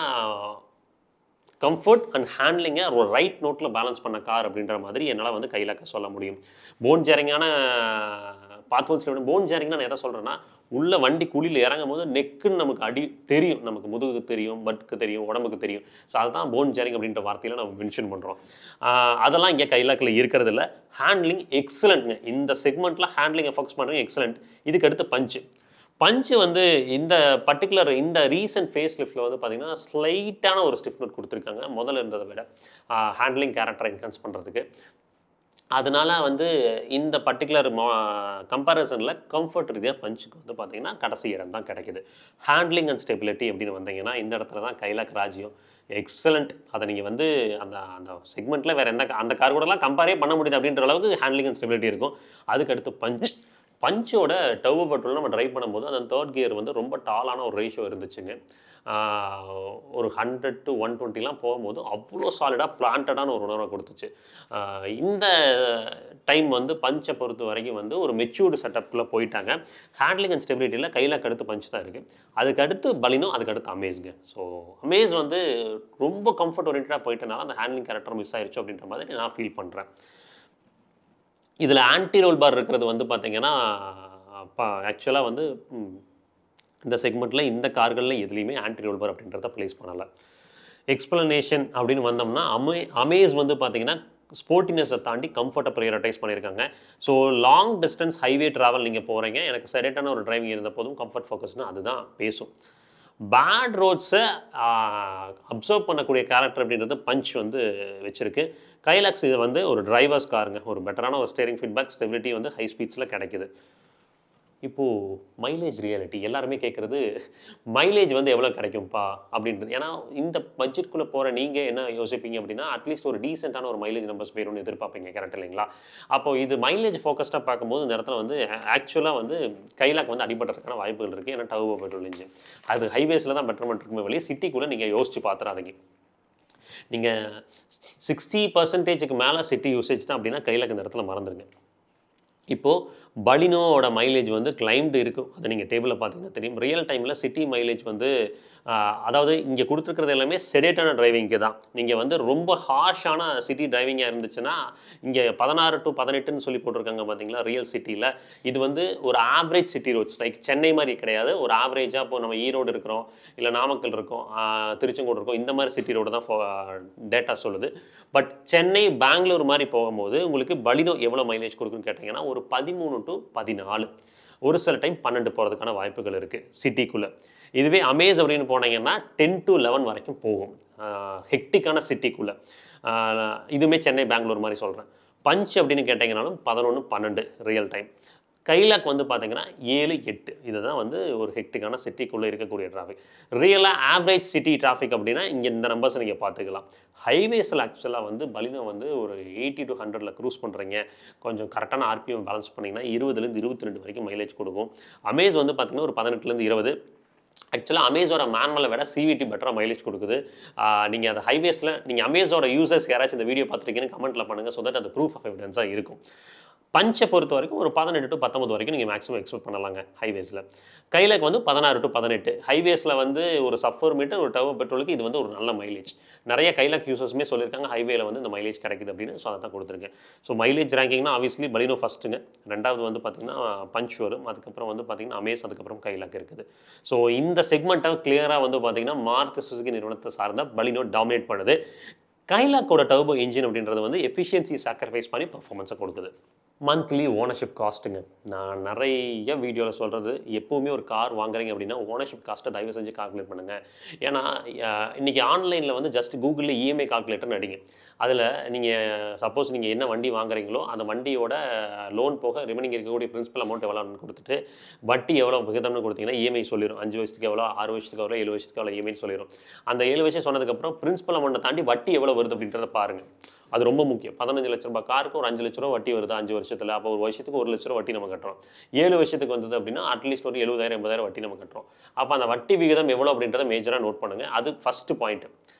கம்ஃபர்ட் அண்ட் ஹேண்ட்லிங்கை ஒரு ரைட் நோட்டில் பேலன்ஸ் பண்ண கார் அப்படின்ற மாதிரி என்னால் வந்து கைலாக்க சொல்ல முடியும். போன் ஜேரிங்கான பாத்ஹோல்ஸில் விட போன் ஜேரிங்னா நான் எதை சொல்கிறேன்னா உள்ள வண்டி குழியில் இறங்கும் போது நெக்குன்னு நமக்கு அடி தெரியும், நமக்கு முதுகுக்கு தெரியும், பட்டுக்கு தெரியும், உடம்புக்கு தெரியும். ஸோ அதுதான் போன் ஜேரிங் அப்படின்ற வார்த்தையில் நம்ம மென்ஷன் பண்ணுறோம். அதெல்லாம் இங்கே கைலாக்கில் இருக்கிறது இல்லை. ஹேண்ட்லிங் எக்ஸலண்ட்ங்க. இந்த செக்மெண்ட்டில் ஹேண்ட்லிங்கை ஃபோக்கஸ் பண்ணுறது எக்ஸலண்ட். இதுக்கு அடுத்து பஞ்சு வந்து இந்த ரீசன்ட் ஃபேஸ் லிஃப்ட்டில் வந்து பார்த்திங்கன்னா ஸ்லைட்டான ஒரு ஸ்டிஃப் நோட் கொடுத்துருக்காங்க முதல்ல இருந்ததை விட ஹேண்ட்லிங் கேரக்டரை என்ஹான்ஸ் பண்ணுறதுக்கு. அதனால் வந்து இந்த பர்டிகுலர் கம்பேரிசனில் கம்ஃபர்ட் ரீதியாக பஞ்சுக்கு வந்து பார்த்திங்கன்னா கடைசி இடம் தான் கிடைக்கிது. ஹேண்ட்லிங் அண்ட் ஸ்டெபிலிட்டி அப்படின்னு வந்தீங்கன்னா இந்த இடத்துல தான் கைலாக் ராஜ்யம் எக்ஸலண்ட். அதை நீங்கள் வந்து அந்த செக்மெண்ட்டில் வேறு அந்த கார் கூடலாம் கம்பேரே பண்ண முடியுது அப்படின்ற அளவுக்கு ஹேண்ட்லிங் அண்ட் ஸ்டெபிலிட்டி இருக்கும். அதுக்கடுத்து பஞ்சோட டர்போ பெட்ரோல் நம்ம ட்ரைவ் பண்ணும்போது அந்த தேர்ட் கியர் வந்து ரொம்ப டாலான ஒரு ரேஷியோ இருந்துச்சுங்க. ஒரு 100 to 120லாம் போகும்போது அவ்வளோ சாலிடாக பிளான்டடான ஒரு உணர்வை கொடுத்துச்சு. இந்த டைம் வந்து பஞ்சை பொறுத்த வரைக்கும் வந்து ஒரு மெச்சூர்டு செட்டப்குள்ளே போயிட்டாங்க. ஹேண்ட்லிங் அண்ட் ஸ்டெபிலிட்டியில் கைலாக் அடுத்து பஞ்ச் தான் இருக்குது. அதுக்கடுத்து பலினோ, அதுக்கடுத்து அமேஸ்ங்க. ஸோ அமேஸ் வந்து ரொம்ப கம்ஃபர்ட் ஓரியன்டாக போயிட்டனால அந்த ஹேண்ட்லிங் கேரக்டர் மிஸ் ஆயிடுச்சு அப்படின்ற மாதிரி நான் ஃபீல் பண்ணுறேன். இதில் ஆன்டி ரோல் பார் இருக்கிறது வந்து பார்த்தீங்கன்னா, ஆக்சுவலாக வந்து இந்த செக்மெண்ட்டில் இந்த கார்களில் எதுலேயுமே ஆன்டி ரோல் பார் அப்படின்றத ப்ளேஸ் பண்ணலை. எக்ஸ்ப்ளனேஷன் அப்படின்னு வந்தோம்னா அமேஸ் வந்து பார்த்தீங்கன்னா ஸ்போர்ட்டினஸை தாண்டி கம்ஃபர்ட்டை ப்ரையாரிட்டைஸ் பண்ணியிருக்காங்க. So long distance highway travel நீங்கள் போகிறீங்க, எனக்கு செடேட்டான ஒரு டிரைவிங் இருந்த போதும் கம்ஃபர்ட் ஃபோக்கஸ்னால் அதுதான் பேசும். பேட் ரோட்ஸை அப்சர்வ் பண்ணக்கூடிய கேரக்டர் அப்படின்றது பஞ்ச் வந்து வச்சுருக்கு. கைலாக்ஸ் இது வந்து ஒரு டிரைவர்ஸ் காருங்க. ஒரு பெட்டரான ஒரு ஸ்டேரிங் ஃபீட்பேக், ஸ்டெபிலிட்டி வந்து ஹை ஸ்பீட்ஸில் கிடைக்குது. இப்போது மைலேஜ் ரியாலிட்டி எல்லாருமே கேட்குறது, மைலேஜ் வந்து எவ்வளோ கிடைக்கும்ப்பா அப்படின்றது. ஏன்னா இந்த பட்ஜெட்குள்ளே போகிற நீங்கள் என்ன யோசிப்பீங்க அப்படின்னா, அட்லீஸ்ட் ஒரு டீசெண்டான ஒரு மைலேஜ் நம்பர்ஸ் போயிடும்னு எதிர்பார்ப்பீங்க, கரெக்ட் இல்லைங்களா? அப்போது இது மைலேஜ் ஃபோக்கஸ்டாக பார்க்கும்போது இந்த இடத்துல வந்து ஆக்சுவலாக வந்து கைலாக் வந்து அடிபடுறதுக்கான வாய்ப்புகள் இருக்குது. ஏன்னா டர்போ பெட்ரோல் இன்ஜின் அது ஹைவேஸில் தான் பெட்டர்மெண்ட் இருக்குமே வெளியே சிட்டிக்குள்ளே நீங்கள் யோசிச்சு பார்த்துறாதீங்க. நீங்கள் 60% மேலே சிட்டி யூசேஜ் தான் அப்படின்னா கைலாக் இந்த இடத்துல மறந்துடுங்க. இப்போது பலினோவோட மைலேஜ் வந்து கிளைம்டு இருக்கும். அதை நீங்கள் டேபிளில் பார்த்தீங்கன்னா தெரியும். ரியல் டைமில் சிட்டி மைலேஜ் வந்து அதாவது இங்கே கொடுத்துருக்கிறது எல்லாமே செடேட்டான டிரைவிங்க்கு தான். நீங்கள் வந்து ரொம்ப ஹார்ஷான சிட்டி டிரைவிங்காக இருந்துச்சுன்னா இங்கே 16 to 18ன்னு சொல்லி போட்டிருக்காங்க பார்த்தீங்களா ரியல் சிட்டியில். இது வந்து ஒரு average city roads, like Chennai மாதிரி கிடையாது. ஒரு ஆவரேஜாக இப்போ நம்ம ஈரோடு இருக்கிறோம், இல்லை நாமக்கல் இருக்கோம், திருச்செங்கோடு இருக்கோம், இந்த மாதிரி சிட்டி ரோடு தான் டேட்டா சொல்லுது. பட் சென்னை, பெங்களூர் மாதிரி போகும்போது உங்களுக்கு பலினோ எவ்வளோ மைலேஜ் கொடுக்குன்னு கேட்டிங்கன்னா ஒரு 13 to 14, ஒரு சில டைம் 12 போகிறதுக்கான வாய்ப்புகள் இருக்குது சிட்டிக்குள்ளே. இதுவே அமேஸ் அப்படின்னு போனீங்கன்னா 10 to 11 வரைக்கும் போகும் ஹெக்டிக்கான சிட்டிக்குள்ளே. இதுவுமே சென்னை, பெங்களூர் மாதிரி சொல்கிறேன். பஞ்ச் அப்படின்னு கேட்டிங்கனாலும் 11, 12 ரியல் டைம். கைலாக் வந்து பார்த்தீங்கன்னா 7, 8 இதுதான் வந்து ஒரு ஹெக்டிக்கான சிட்டிக்குள்ளே இருக்கக்கூடிய டிராஃபிக். ரியலாக ஆவரேஜ் சிட்டி டிராஃபிக் அப்படின்னா இங்கே இந்த நம்பர்ஸை நீங்கள் பார்த்துக்கலாம். ஹைவேஸில் ஆக்சுவலாக வந்து பலினோ வந்து ஒரு 80 to 100ல் க்ரூஸ் பண்ணுறீங்க, கொஞ்சம் கரெக்டான ஆர்பிஎம் பேலன்ஸ் பண்ணிங்கன்னா 20லேருந்து 22 வரைக்கும் மைலேஜ் கொடுக்கும். அமேஸ் வந்து பார்த்தீங்கன்னா ஒரு 18லேருந்து 20. ஆக்சுவலாக அமேஸோட மேனுவலை விட சிவிடி பெட்டராக மைலேஜ் கொடுக்குது. நீங்கள் அந்த ஹைவேஸில் நீங்கள் அமேஸோட யூசர்ஸ் யாராச்சும் இந்த வீடியோ பார்த்துருக்கீங்கன்னு கமெண்ட்டில் பண்ணுங்கள். ஸோ தட் அது ப்ரூஃப் ஆஃப் எவிடன்ஸாக இருக்கும். பஞ்சை பொறுத்த வரைக்கும் ஒரு 18 to 19 வரைக்கும் நீங்கள் மேக்ஸிமம் எக்ஸ்பெக்ட் பண்ணலாங்க ஹைவேஸில். கைலாக் வந்து 16 to 18. ஹைவேஸில் வந்து ஒரு சஃபர் மீட்டர் ஒரு டர்போ பெட்ரோலுக்கு இது வந்து ஒரு நல்ல மைலேஜ். நிறைய கைலாக் யூசர்ஸுமே சொல்லியிருக்காங்க ஹைவேல வந்து இந்த மைலேஜ் கிடைக்குது அப்படின்னு. ஸோ அதை தான் கொடுத்துருக்கேன். ஸோ மைலேஜ் ரேங்கிங்னா ஆப்வியஸ்லி பலினோ ஃபஸ்ட்டுங்க. ரெண்டாவது வந்து பார்த்திங்கன்னா பஞ்ச் வரும். அதுக்கப்புறம் வந்து பார்த்திங்கன்னா அமேஸ், அதுக்கப்புறம் கைலாக் இருக்குது. ஸோ இந்த செக்மெண்ட்டை கிளியராக வந்து பார்த்திங்கன்னா மாருதி சுசுகி நிறுவனத்தை சார்ந்த பலினோ டாமினேட் பண்ணுது. கைலாக்கோட டர்போ இன்ஜின் அப்படின்றது வந்து எஃபிஷியன்சி சாக்ரிஃபைஸ் பண்ணி பர்ஃபார்மன்ஸை கொடுக்குது. மந்த்லி ஓனர்ஷிப் காஸ்ட்டுங்க. நான் நிறைய வீடியோவில் சொல்கிறது, எப்போவுமே ஒரு கார் வாங்குறீங்க அப்படின்னா ஓனர்ஷிப் காஸ்ட்டை தயவு செஞ்சு கால்குலேட் பண்ணுங்கள். ஏன்னா இன்றைக்கி ஆன்லைனில் வந்து ஜஸ்ட் கூகுளில் இஎம்ஐ கால்குலேட்டர்னு அடிங்க. அதில் நீங்கள் சப்போஸ் நீங்கள் என்ன வண்டி வாங்குறீங்களோ அந்த வண்டியோட லோன் போக ரிமைனிங் இருக்கக்கூடிய பிரின்சிபல் அமௌண்ட் எவ்வளோன்னு கொடுத்துட்டு வட்டி எவ்வளோ விகிதம்னு கொடுத்தீங்கன்னா இஎம்ஐ சொல்லிடும். 5 வருஷத்துக்கு எவ்வளோ, 6 வருஷத்துக்கு எவ்வளோ, 7 வருஷத்துக்கு எவ்வளோ இஎம்ஐன்னு சொல்லிடும். அந்த 7 வருஷம் சொன்னதுக்கப்புறம் பிரின்சிபல் அமௌண்ட்டை தாண்டி வட்டி எவ்வளோ வருது அப்படின்றத பாருங்கள். அது ரொம்ப முக்கியம். 15 லட்ச ரூபாய் காருக்கு ஒரு 5 லட்ச ரூபா வட்டி வருது 5 வருஷத்தில். அப்போ ஒரு வருஷத்துக்கு 1 லட்ச ரூபா வட்டி நம்ம கட்டுறோம். 7 வருஷத்துக்கு வந்தது அப்படின்னா அட்லீஸ்ட் ஒரு 70,000 80,000 வட்டி நம்ம கட்டுறோம். அப்போ அந்த வட்டி விகிதம் எவ்வளோ அப்படின்றத மேஜராக நோட் பண்ணுங்கள். அது ஃபஸ்ட்டு பாயிண்ட்.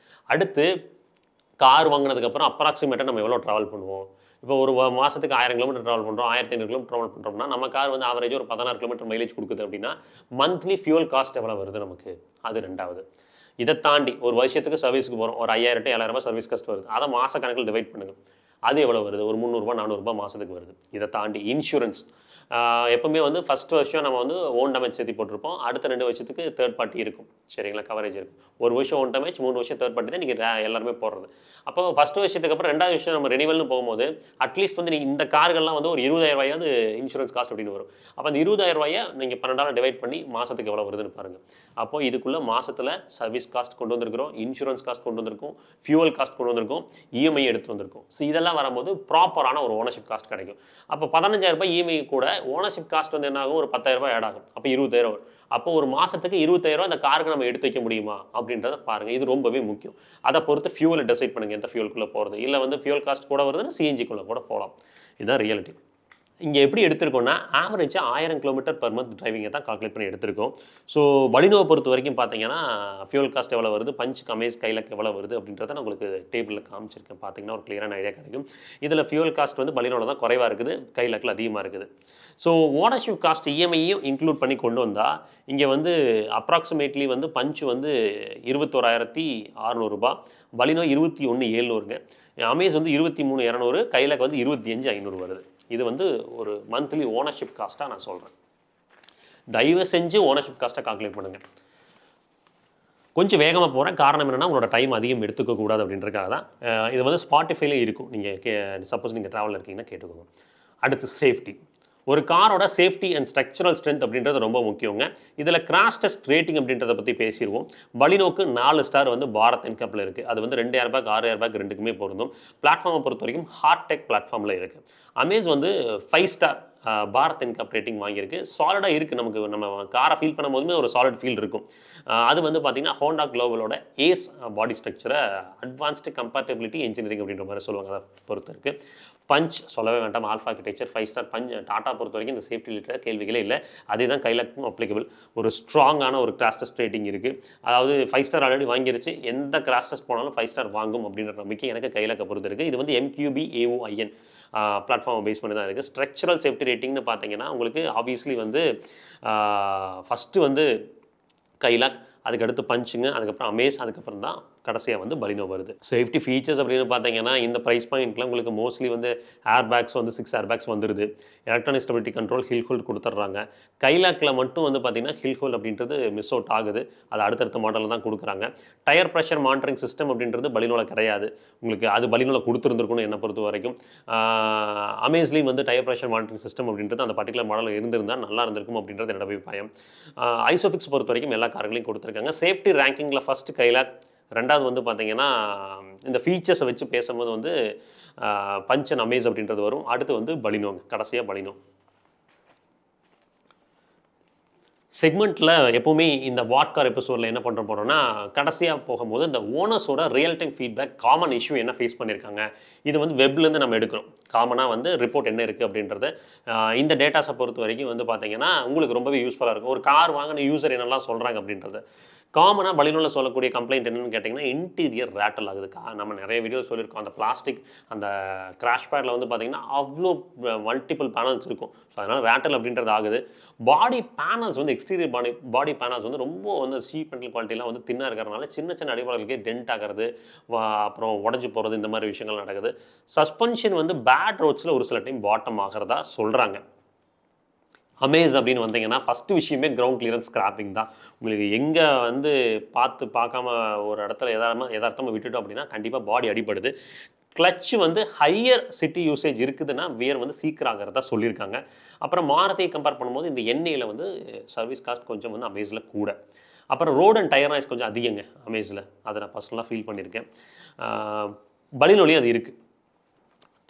அடுத்து கார் வாங்கினதுக்கப்புறம் அப்ராக்சிமேட்டாக நம்ம எவ்வளோ ட்ராவல் பண்ணுவோம். இப்போ ஒரு மாதத்துக்கு 1000 கிலோமீட்டர் ட்ராவல் பண்ணுறோம், 1500 கிலோமீட்டர் ட்ராவல் பண்ணுறோம்னா நம்ம கார் வந்து ஆவரேஜ் ஒரு 16 கிலோமீட்டர் மைலேஜ் கொடுக்குது அப்படின்னா மந்த்லி ஃபியூல் காஸ்ட் எவ்வளோ வருது நமக்கு, அது ரெண்டாவது. இதை தாண்டி ஒரு வருஷத்துக்கு சர்வீஸ்க்கு போகிறோம், ஒரு 5000 to 7000 ரூபாய் சர்வீஸ் காஸ்ட் வருது. அதை மாத கணக்கில் டிவைட் பண்ணுங்கள். அது எவ்வளோ வருது, ஒரு 300 400 மாதத்துக்கு வருது. இதை தாண்டி இன்சூரன்ஸ் எப்பவுமே வந்து ஃபஸ்ட் வருஷம் நம்ம வந்து ஓன் டேமேஜ் சேர்த்து போட்டிருப்போம். அடுத்த 2 வருஷத்துக்கு தேர்ட் பார்ட்டி இருக்கும், சரிங்களா, கவரேஜ் இருக்கும். ஒரு வருஷம் ஓன் டேமேஜ், 3 வருஷம் தேர்ட் பார்ட்டி தான் நீங்கள் எல்லாருமே போடுறது. அப்போ ஃபஸ்ட் வருஷத்துக்கு அப்புறம் 2வது வருஷம் நம்ம ரெனிவல்னு போகும்போது அட்லீஸ்ட் வந்து நீங்கள் இந்த கார்கள்லாம் வந்து ஒரு 20,000 ரூபாயாவது இன்சூரன்ஸ் காஸ்ட் அப்படின்னு வரும். அப்போ அந்த 20,000 ரூபாயை நீங்கள் 12ஆல் டிவைட் பண்ணி மாதத்துக்கு எவ்வளோ வருதுன்னு பாருங்கள். அப்போ இதுக்குள்ளே மாதத்தில் சர்வீஸ் காஸ்ட் கொண்டு வந்திருக்கிறோம், இன்சூரன்ஸ் காஸ்ட் கொண்டு வந்திருக்கும், ஃபியூவல் காஸ்ட் கொண்டு வந்திருக்கும், இஎம்ஐ எடுத்து வந்திருக்கும். ஸோ இதெல்லாம் வரும்போது ப்ராப்பரான ஒரு ஓனர்ஷிப் காஸ்ட் கிடைக்கும். அப்போ 15,000 ரூபாய் இஎம்ஐ கூட ஓனர்ஷிப் காஸ்ட் வந்து என்ன ஆகும், ஒரு 10,000 ரூபாய் ஆட் ஆகும். அப்போ 20,000 வரும். அப்போ ஒரு மாதத்துக்கு 20,000 ரூபாய் அந்த காருக்கு நம்ம எடுத்து வைக்க முடியுமா அப்படின்றத பாருங்கள். இது ரொம்பவே முக்கியம். அதை பொறுத்து ஃபியூவலை டிசைட் பண்ணுங்கள், எந்த ஃபியூலுக்குள்ளே போகிறது. இல்லை வந்து ஃபியூல் காஸ்ட் கூட வருதுன்னா சிஎன்ஜிக்குள்ளே கூட போகலாம். இதுதான் ரியாலிட்டி. இங்கே எப்படி எடுத்திருக்கோம்னா ஆவரேஜாக 1000 கிலோமீட்டர் பர் மந்த் டிரைவிங்கை தான் கால்குலேட் பண்ணி எடுத்திருக்கோம். ஸோ பலினோவை பொறுத்த வரைக்கும் பார்த்தீங்கன்னா ஃபியூல் காஸ்ட் எவ்வளோ வருது, பஞ்ச் அமேஸ் கைலக் எவ்வளோ வருது அப்படின்றத நான் உங்களுக்கு டேபிளில் காமிச்சிருக்கேன். பார்த்தீங்கன்னா ஒரு கிளியரான ஐடியா கிடைக்கும். இதில் ஃபியூல் காஸ்ட் வந்து பலினோவில் தான் குறைவாக இருக்குது, கைலக்கில் அதிகமாக இருக்குது. ஸோ ஓனர்ஷிப் காஸ்ட் இஎம்ஐயும் இன்க்ளூட் பண்ணி கொண்டு வந்தால் இங்கே வந்து அப்ராக்சிமேட்லி வந்து பஞ்ச் வந்து 21,600 பலினோ 21,700ங்க. அமேஸ் வந்து 23,200, கைலக் வந்து 25,500 வருது. இது வந்து ஒரு மந்த்லி ஓனர்ஷிப் காஸ்ட்டாக நான் சொல்கிறேன். தயவு செஞ்சு ஓனர்ஷிப் காஸ்ட்டை கால்குலேட் பண்ணுங்கள். கொஞ்சம் வேகமாக போகிறேன், காரணம் என்னென்னா உங்களோட டைம் அதிகம் எடுத்துக்கக்கூடாது அப்படின்றதுக்காக தான். இது வந்து ஸ்பாட்டிஃபைல இருக்கும், நீங்கள் சப்போஸ் நீங்கள் ட்ராவலில் இருக்கீங்கன்னா கேட்டுக்கோங்க. அடுத்து சேஃப்டி. ஒரு காரோட சேஃப்டி அண்ட் ஸ்ட்ரக்சரல் ஸ்ட்ரென்த் அப்படின்றது ரொம்ப முக்கியங்க. இதில் கிராஷ் டெஸ்ட் ரேட்டிங் அப்படின்றத பற்றி பேசிடுவோம். பலினோக்கு 4 ஸ்டார் வந்து பாரத் என்கப்பில் இருக்குது. அது வந்து 2,000 ரூபாய்க்கு 6,000 ரூபாய்க்கு ரெண்டுக்குமே பொருந்தும். பிளாட்ஃபார்மை பொறுத்த வரைக்கும் ஹார்ட் டெக் பிளாட்ஃபார்மில் இருக்குது. அமேஸ் வந்து 5 ஸ்டார் பாரத் என்கப் ரேட்டிங் வாங்கியிருக்கு. சாலிடாக இருக்குது. நம்ம காரை ஃபீல் பண்ணும் போதுமே ஒரு சாலிட் ஃபீல் இருக்கும். அது வந்து பார்த்திங்கன்னா ஹோண்டா குளோபலோட ஏஸ் பாடி ஸ்ட்ரக்சரை அட்வான்ஸ்டு கம்பேட்டபிலிட்டி இன்ஜினியரிங் அப்படின்ற மாதிரி சொல்லுவாங்க. அதை பொறுத்து இருக்குது. பஞ்ச் சொல்லவே வேண்டாம், ஆல்ஃபா ஆர்க்கிடெக்சர் 5 ஸ்டார். டாட்டா பொறுத்த வரைக்கும் இந்த சேஃப்டி ரிலேட்டட் கேள்விகளே இல்லை. அதே தான் கைலக்கும் அப்ளிகபிள். ஒரு ஸ்ட்ராங்கான ஒரு கிராஷ் டெஸ்ட் ரேட்டிங் இருக்குது. அதாவது 5 ஸ்டார் ஆல்ரெடி வாங்கிருச்சு, எந்த கிராஷ் டெஸ்ட் போனாலும் 5 ஸ்டார் வாங்கும் அப்படின்ற நம்பிக்கை எனக்கு கைலக்கை பொறுத்து இருக்குது. இது வந்து MQB AOIN பிளாட்ஃபார்மை பேஸ் பண்ணி தான் இருக்குது. ஸ்ட்ரக்சரல் சேஃப்டி ரேட்டிங்னு பார்த்தீங்கன்னா உங்களுக்கு ஆப்வியஸ்லி வந்து ஃபஸ்ட்டு வந்து கைலாக், அதுக்கடுத்து பஞ்சுங்க, அதுக்கப்புறம் அமேஸ், அதுக்கப்புறம் தான் கடைசியாக வந்து பலினோ வருது. சேஃப்டி ஃபீச்சர்ஸ் அப்படின்னு பார்த்தீங்கன்னா இந்த ப்ரைஸ் பாயிண்ட்டில் உங்களுக்கு மோஸ்ட்லி வந்து ஏர் பேக்ஸ் வந்து 6 ஏர் பேக்ஸ் வந்துடுது. Electronic stability control hill hold கொடுத்துட்றாங்க. கைலாக்கில் மட்டும் வந்து பார்த்தீங்கன்னா ஹில் ஹோல்ட் அப்படின்றது மிஸ் அவுட் ஆகுது. அது அடுத்தடுத்த மாடலில் தான் கொடுக்குறாங்க. டயர் ப்ரெஷர் மானிட்டரிங் சிஸ்டம் அப்படின்றது பலினோவில் கிடையாது. உங்களுக்கு அது பலினோவில் கொடுத்துருந்துருக்கணும் என்னை பொறுத்த வரைக்கும். அமேஸ்லேயும் வந்து டயர் ப்ரெஷர் மானிட்டரிங் சிஸ்டம் அப்படின்றது அந்த பர்டிகுலர் மாடலில் இருந்திருந்தால் நல்லா இருந்திருக்கும் அப்படின்றது என்னோட அபிப்பிராயம். ஐசோஃபிக்ஸ் பொறுத்த வரைக்கும் எல்லா கார்களையும் கொடுத்துருக்காங்க. சேஃப்டி ரேங்கிங்கில் ஃபஸ்ட்டு கைலாக், ரெண்டாவது வந்து பார்த்தீங்கன்னா இந்த ஃபீச்சர்ஸை வச்சு பேசும்போது வந்து பஞ்ச் அண்ட் அமேஸ் அப்படின்றது வரும். அடுத்து வந்து பலினோங்க, கடைசியாக பலினோ. செக்மெண்ட்டில் எப்போவுமே இந்த வாட்கார் எபிசோடில் என்ன பண்ணுற போகிறோன்னா கடைசியாக போகும்போது இந்த ஓனர்ஸோட real time feedback, common issue என்ன ஃபேஸ் பண்ணியிருக்காங்க, இது வந்து வெப்லேருந்து நம்ம எடுக்கிறோம். காமனாக வந்து ரிப்போர்ட் என்ன இருக்குது அப்படின்றது. இந்த டேட்டாஸை பொறுத்த வரைக்கும் வந்து பார்த்தீங்கன்னா உங்களுக்கு ரொம்பவே யூஸ்ஃபுல்லாக இருக்கும். ஒரு கார் வாங்கின யூசர் என்னெல்லாம் சொல்கிறாங்க அப்படின்றது. காமனாக பலினோவில் சொல்லக்கூடிய கம்ப்ளைண்ட் என்னென்னு கேட்டிங்கன்னா இன்டீரியர் ரேட்டல் ஆகுது. நம்ம நிறைய வீடியோ சொல்லியிருக்கோம். அந்த பிளாஸ்டிக் அந்த கிராஷ் பேடில் வந்து பார்த்திங்கன்னா அவ்வளோ மல்டிபிள் பேனல்ஸ் இருக்கும். ஸோ அதனால் ரேட்டல் அப்படின்றது ஆகுது. பாடி பேனல்ஸ் வந்து எக்ஸ்டீரியர் பாடி பேனல்ஸ் வந்து ரொம்ப வந்து சீப் மெட்டல் குவாலிட்டிலாம் வந்து தின்னாக இருக்கிறதுனால சின்ன சின்ன அடிபாடுகளுக்கே டென்ட் ஆகிறது, அப்புறம் உடஞ்சி போகிறது, இந்த மாதிரி விஷயங்கள் நடக்குது. சஸ்பென்ஷன் வந்து பேட் ரோட்ஸில் ஒரு சில டைம் பாட்டம் ஆகிறதா சொல்கிறாங்க. அமேஸ் அப்படின்னு வந்தீங்கன்னா ஃபஸ்ட்டு விஷயமே கிரவுண்ட் கிளியரன்ஸ் ஸ்கிராப்பிங் தான். உங்களுக்கு எங்கே வந்து பார்க்காம ஒரு இடத்துல எதார்த்தமாக விட்டுட்டோம் அப்படின்னா கண்டிப்பாக பாடி அடிபடுது. கிளச்சு வந்து ஹையர் சிட்டி யூசேஜ் இருக்குதுன்னா வியர் வந்து சீக்கிரம் ஆகிறதா சொல்லியிருக்காங்க. அப்புறம் மாருதியை கம்பேர் பண்ணும்போது இந்த எண்ணெயில் வந்து சர்வீஸ் காஸ்ட் கொஞ்சம் வந்து அமேஸில் கூட. அப்புறம் ரோட் அண்ட் டயர் நாய்ஸ் கொஞ்சம் அதிகங்க அமேஸில். அதை நான் பர்சனலாக ஃபீல் பண்ணியிருக்கேன். பலினோலையும் அது இருக்குது.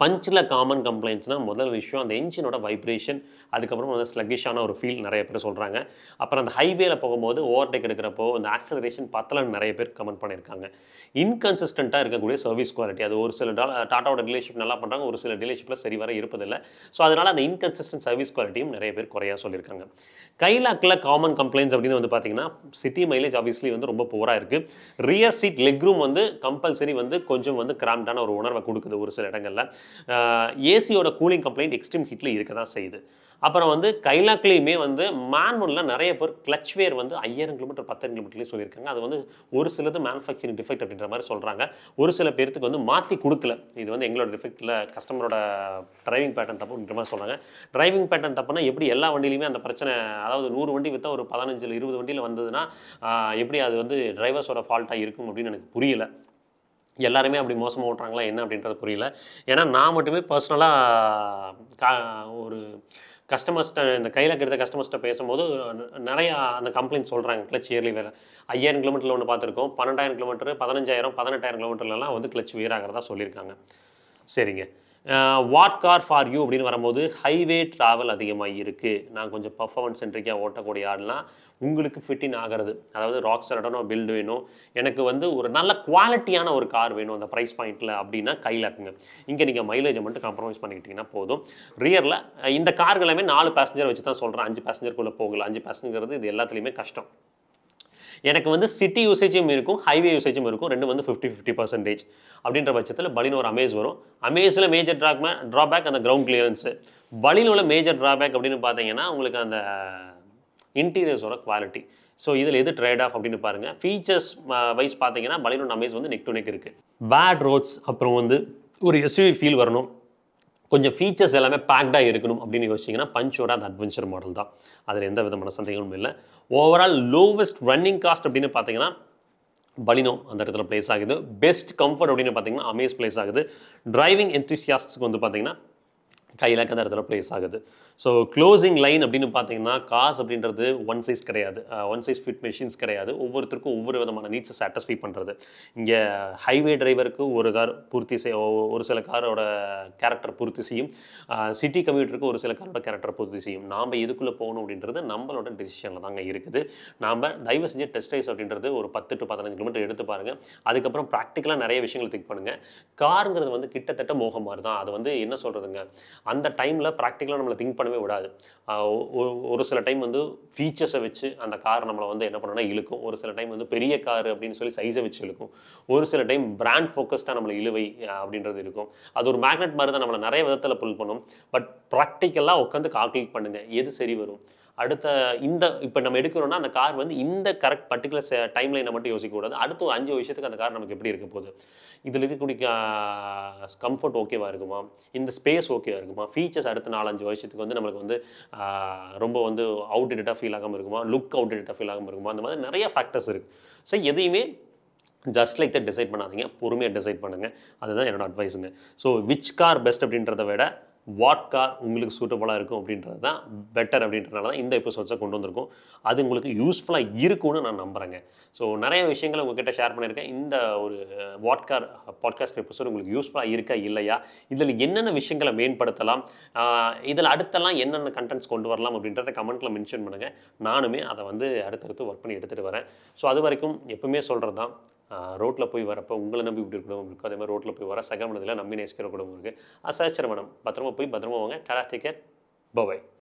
பஞ்சில் காமன் கம்ப்ளைண்ட்ஸ்னால் முதல் விஷயம் அந்த என்ஜினோட வைப்ரேஷன், அதுக்கப்புறம் வந்து ஸ்லக்கிஷான ஒரு ஃபீல் நிறைய பேர் சொல்கிறாங்க. அப்புறம் அந்த ஹைவேல போகும்போது ஓவர்டேக் எடுக்கிறப்போ அந்த ஆக்சலரேஷன் பத்தலன்னு நிறைய பேர் கமெண்ட் பண்ணியிருக்காங்க. இன்கன்சிஸ்டண்ட்டாக இருக்கக்கூடிய சர்வீஸ் குவாலிட்டி, அது ஒரு சில டாட்டாவோட டீலர்ஷிப் நல்லா பண்ணுறாங்க, ஒரு சில டீலர்ஷிப்பில் சரி வர இருப்பதில்லை. ஸோ அதனால் அந்த இன்கன்சிஸ்டன்ட் சர்வீஸ் குவாலிட்டியும் நிறைய பேர் குறையாக சொல்லியிருக்காங்க. கைலாக்கில் காமன் கம்ப்ளைண்ட்ஸ் அப்படின்னு வந்து பார்த்தீங்கன்னா சிட்டி மைலேஜ் ஆப்வியஸ்லி வந்து ரொம்ப போராக இருக்குது. ரியர் சீட் லெக் ரூம் வந்து கம்பல்சரி வந்து கொஞ்சம் வந்து கிராம்டான ஒரு உணர்வை கொடுக்குது ஒரு சில இடங்களில். ஏசியோட கூலிங் கம்ப்ளைண்ட் எக்ஸ்ட்ரீம் ஹீட்டில் இருக்க தான் செய்யுது. அப்புறம் வந்து கைலாக்லேயுமே வந்து மேனுவலில் நிறைய பேர் கிளச் வேர் வந்து 5000 கிலோமீட்டர் 10,000 கிலோமீட்டர்லேயே சொல்லியிருக்காங்க. அது வந்து ஒரு சிலது மேனுஃபேக்சரிங் டிஃபெக்ட் அப்படின்ற மாதிரி சொல்கிறாங்க. ஒரு சில பேர்த்துக்கு வந்து மாற்றி கொடுக்கல, இது வந்து எங்களோட டிஃபெக்டில் கஸ்டமரோட டிரைவிங் பேட்டர்ன் தப்பு அப்படின்ற மாதிரி சொல்கிறாங்க. டிரைவிங் பேட்டர்ன் தப்புனா எப்படி எல்லா வண்டியிலையுமே அந்த பிரச்சனை, அதாவது 100 வண்டி விற்றா ஒரு 15-20 வண்டியில் வந்ததுன்னா எப்படி அது வந்து டிரைவர்ஸோட ஃபால்ட்டாக இருக்கும் அப்படின்னு எனக்கு புரியல. எல்லாருமே அப்படி மோசமாக ஓட்டுறாங்களா என்ன அப்படின்றது புரியல. ஏன்னா நான் மட்டுமே பர்சனலாக ஒரு கஸ்டமர்ஸ்ட்ட இந்த கைலாக் எடுத்த கஸ்டமர்ஸ்ட்ட பேசும்போது நிறையா அந்த கம்ப்ளைண்ட் சொல்கிறாங்க. கிளச் இயர்லி வேறு 5000 கிலோமீட்டரில் ஒன்று பார்த்துருக்கோம், 12,000 கிலோமீட்டர், 15,000, 18,000 கிலோமீட்டர்லாம் வந்து கிளச் வேர் ஆகிறதா சொல்லியிருக்காங்க. சரிங்க, வாட் கார் ஃபார் யூ அப்படின்னு வரும்போது ஹைவே ட்ராவல் அதிகமாக இருக்குது, நான் கொஞ்சம் பர்ஃபார்மன்ஸ் சென்ட்ரிக்காக ஓட்டக்கூடிய ஆள்லாம் உங்களுக்கு ஃபிட்டின் ஆகிறது. அதாவது ராக் ஸ்டார்டான பில்டு வேணும், எனக்கு வந்து ஒரு நல்ல குவாலிட்டியான ஒரு கார் வேணும் அந்த ப்ரைஸ் பாயிண்ட்டில் அப்படின்னா கைலாக்குங்க. இங்கே நீங்கள் மைலேஜை மட்டும் காம்ப்ரமைஸ் பண்ணிக்கிட்டிங்கன்னா போதும். ரியரில் இந்த கார்கள் எல்லாமே 4 பேசஞ்சர் வச்சு தான் சொல்கிறேன், 5 பேசஞ்சருக்குள்ளே போகல. 5 பேசஞ்சருங்கிறது இது எல்லாத்துலேயுமே கஷ்டம். எனக்கு வந்து சிட்டி யூசேஜும் இருக்கும், ஹைவே யூசேஜும் இருக்கும், ரெண்டும் வந்து 50-50% அப்படின்ற பட்சத்தில் பலினோ ஒரு அமேஸ் வரும். அமேஸில் மேஜர் ட்ராபேக் அந்த கிரவுண்ட் கிளியரன்ஸு. பலினோவில் மேஜர் ட்ராபேக் அப்படின்னு பார்த்தீங்கன்னா உங்களுக்கு அந்த இன்டீரியர்ஸோட குவாலிட்டி. ஸோ இதில் எது ட்ரேட் ஆஃப் அப்படின்னு பாருங்கள். ஃபீச்சர்ஸ் வைஸ் பார்த்தீங்கன்னா பலினோ அமேஸ் வந்து நெக் டு நெக் இருக்குது. பேட் ரோட்ஸ், அப்புறம் வந்து ஒரு எஸ்யூவி ஃபீல் வரணும், கொஞ்சம் ஃபீச்சர்ஸ் எல்லாமே பேக்டாக இருக்கணும் அப்படின்னு யோசிச்சிங்கன்னா பஞ்சோட அந்த அட்வென்ச்சர் மாடல் தான். அதில் எந்த விதமான சந்தேகமும் இல்லை. ஓவரால் லோவஸ்ட் ரன்னிங் காஸ்ட் அப்படின்னு பார்த்தீங்கன்னா பலினோ அந்த இடத்துல பிளேஸ் ஆகுது. பெஸ்ட் கம்ஃபர்ட் அப்படின்னு பார்த்தீங்கன்னா அமேஸ் பிளேஸ் ஆகுது. டிரைவிங் என்தூசியாஸ்ட்க்கு வந்து பார்த்தீங்கன்னா கைலாக் அந்த இடத்துல பிளேஸ் ஆகுது. ஸோ க்ளோசிங் லைன் அப்படின்னு பார்த்தீங்கன்னா காஸ் அப்படின்றது ஒன் சைஸ் கிடையாது, ஒன் சைஸ் ஃபிட் மெஷின்ஸ் கிடையாது. ஒவ்வொருத்தருக்கும் ஒவ்வொரு விதமான நீட்ஸை சாட்டிஸ்ஃபை பண்ணுறது. இங்கே ஹைவே டிரைவருக்கு ஒரு கார் பூர்த்தி செய்ய, ஒரு சில காரோட கேரக்டர் பூர்த்தி செய்யும், சிட்டி கம்யூட்டருக்கு ஒரு சில காரோட கேரக்டர் பூர்த்தி செய்யும். நாம் எதுக்குள்ளே போகணும் அப்படின்றது நம்மளோட டெசிஷனில் தாங்க இருக்குது. நாம் தயவு செஞ்சு டெஸ்ட் ரைஸ் அப்படின்றது ஒரு 10 to 15 கிலோமீட்டர் எடுத்து பாருங்கள். அதுக்கப்புறம் ப்ராக்டிக்கலாக நிறைய விஷயங்கள் திங்க் பண்ணுங்கள். காருங்கிறது வந்து கிட்டத்தட்ட மோகம் மாதிரி தான். அது வந்து என்ன சொல்கிறதுங்க, அந்த டைமில் ப்ராக்டிக்கலாக நம்மளை திங்க் பண்ணவே விடாது. ஒரு சில டைம் வந்து ஃபீச்சர்ஸை வச்சு அந்த கார் நம்மளை வந்து என்ன பண்ணணும்னா இழுக்கும். ஒரு சில டைம் வந்து பெரிய கார் அப்படின்னு சொல்லி சைஸை வச்சு இழுக்கும். ஒரு சில டைம் பிராண்ட் ஃபோக்கஸ்டாக நம்மளை இழுவை அப்படின்றது இருக்கும். அது ஒரு மேக்னெட் மாதிரி தான் நம்மளை நிறைய விதத்தில் புல் பண்ணும். பட் ப்ராக்டிக்கலாக உட்காந்து கால்குலேட் பண்ணுங்கள் எது சரி வரும். அடுத்த இந்த இப்போ நம்ம எடுக்கிறோன்னா அந்த கார் வந்து இந்த கரெக்ட் பர்டிகுலர் டைம் லைனை மட்டும் யோசிக்கக்கூடாது. அடுத்த 5 வருஷத்துக்கு அந்த கார் நமக்கு எப்படி இருக்க போகுது, இதில் இருக்கக்கூடிய கம்ஃபர்ட் ஓகேவா இருக்குமா, இந்த ஸ்பேஸ் ஓகேவா இருக்குமா, ஃபீச்சர்ஸ் அடுத்த 4-5 வருஷத்துக்கு வந்து நம்மளுக்கு வந்து ரொம்ப வந்து அவுட்டேட்டடாக ஃபீல் ஆகாமல் இருக்குமா, லுக் அவுட்டேட்டடாக ஃபீல் ஆகாமல் இருக்குமா, அந்த மாதிரி நிறைய ஃபேக்டர்ஸ் இருக்குது. ஸோ எதையுமே ஜஸ்ட் லைக் தட் டிசைட் பண்ணாதீங்க, பொறுமையாக டிசைட் பண்ணுங்கள். அதுதான் என்னோட அட்வைஸுங்க. ஸோ விச் கார் பெஸ்ட் அப்படின்றத விட வாட் கார் உங்களுக்கு சூட்டபுளாக இருக்கும் அப்படின்றது தான் பெட்டர். அப்படின்றனால தான் இந்த எபிசோட்ஸை கொண்டு வந்திருக்கோம். அது உங்களுக்கு யூஸ்ஃபுல்லாக இருக்கும்னு நான் நம்புகிறேங்க. ஸோ நிறைய விஷயங்களை உங்ககிட்ட ஷேர் பண்ணியிருக்கேன். இந்த ஒரு வாட் கார் பாட்காஸ்ட் எபிசோட் உங்களுக்கு யூஸ்ஃபுல்லாக இருக்கா இல்லையா, இதில் என்னென்ன விஷயங்களை மேம்படுத்தலாம், இதில் அடுத்தெல்லாம் என்னென்ன கண்டென்ட்ஸ் கொண்டு வரலாம் அப்படின்றத கமெண்ட்டில் மென்ஷன் பண்ணுங்கள். நானுமே அதை வந்து அடுத்தடுத்து ஒர்க் பண்ணி எடுத்துகிட்டு வரேன். ஸோ அது வரைக்கும் எப்பவுமே சொல்கிறது தான், ரோட்டில் போய் வரப்போ உங்களை நம்பி இப்படி குடும்பம் இருக்குது, அதே மாதிரி ரோட்டில் போய் வர சக மனதில் நம்பி நேசிக்கிற குடும்பம் இருக்குது. அசாச்சரமணம், பத்திரமா போய் பத்திரமா வாங்க. Take care, by.